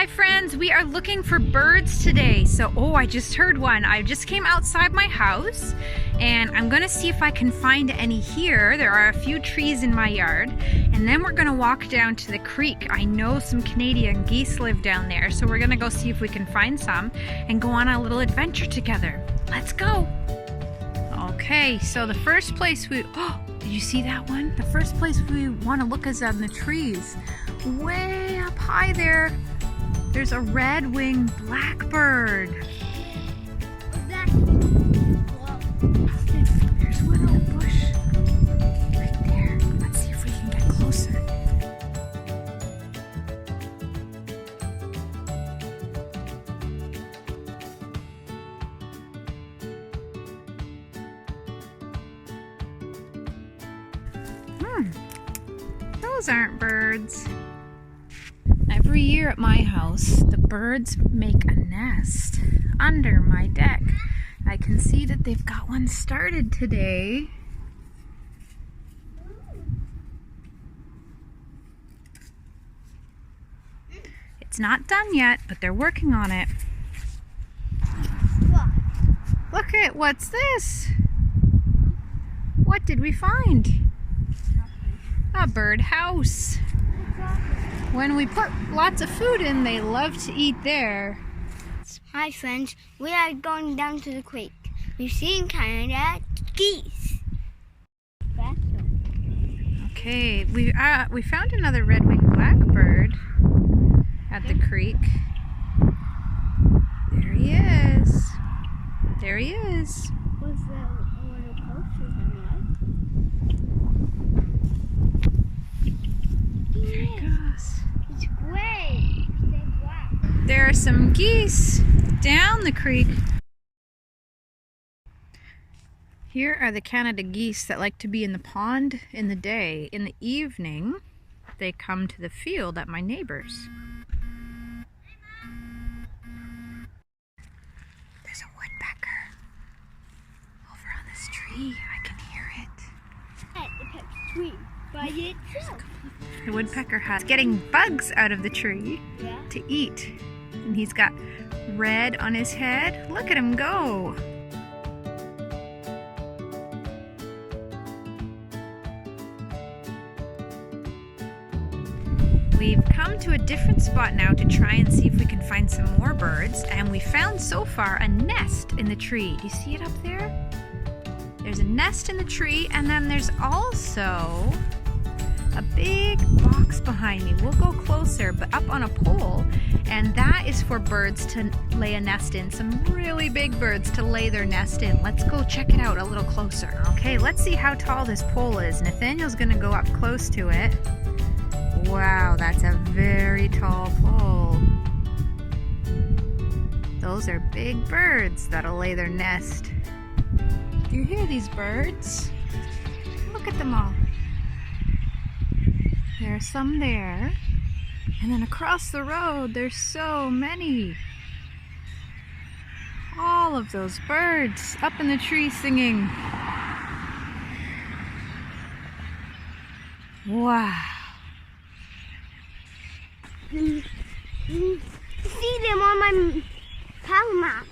Hi friends, we are looking for birds today. So, I just heard one. I just came outside my house and I'm gonna see if I can find any here. There are a few trees in my yard, and then we're gonna walk down to the creek. I know some Canadian geese live down there, so we're gonna go see if we can find some and go on a little adventure together. Let's go. Okay, so the first place did you see that one? The first place we want to look is on the trees. Way up high there, there's a red-winged blackbird. There's one in the bush right there. Let's see if we can get closer. Those aren't birds. Every year at my house, the birds make a nest under my deck. I can see that they've got one started today. It's not done yet, but they're working on it. Look at, what's this? What did we find? A bird house. When we put lots of food in, they love to eat there. Hi friends, we are going down to the creek. We've seen Canada geese. Okay, we found another red-winged blackbird at the creek. There he is. There he is. Was that a little closer than There he goes. It's gray. They're black. There are some geese down the creek. Here are the Canada geese that like to be in the pond in the day. In the evening, they come to the field at my neighbor's. There's a woodpecker over on this tree. I can hear it. It's a tree by itself. The woodpecker is getting bugs out of the tree to eat. And he's got red on his head. Look at him go. We've come to a different spot now to try and see if we can find some more birds. And we found so far a nest in the tree. Do you see it up there? There's a nest in the tree, and then there's also a big box behind me. We'll go closer, but up on a pole, and that is for birds to lay a nest in. Some really big birds to lay their nest in. Let's go check it out a little closer. Okay, let's see how tall this pole is. Nathaniel's gonna go up close to it. Wow, that's a very tall pole. Those are big birds that'll lay their nest. Do you hear these birds? Look at them all. There are some there, and then across the road there's so many. All of those birds up in the tree singing. Wow. See them on my power map.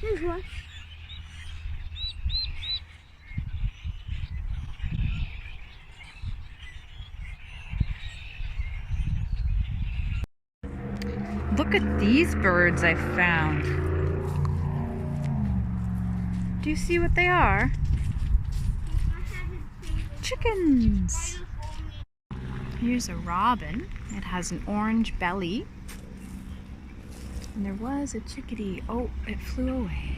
There's one. Look at these birds I found. Do you see what they are? Chickens. Here's a robin. It has an orange belly. And there was a chickadee. Oh, it flew away.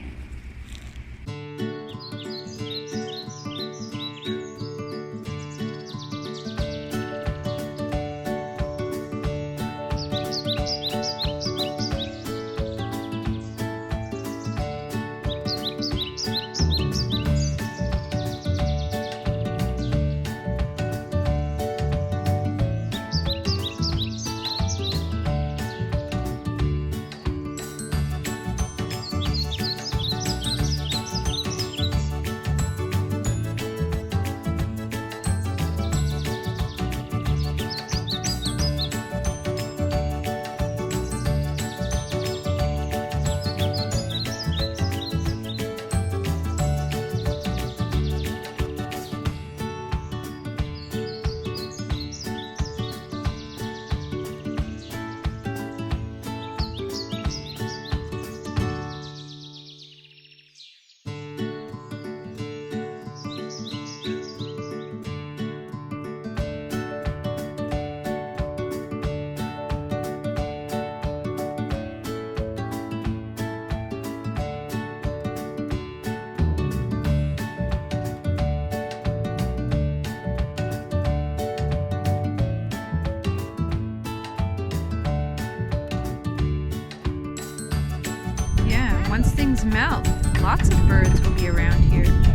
once things melt, lots of birds will be around here.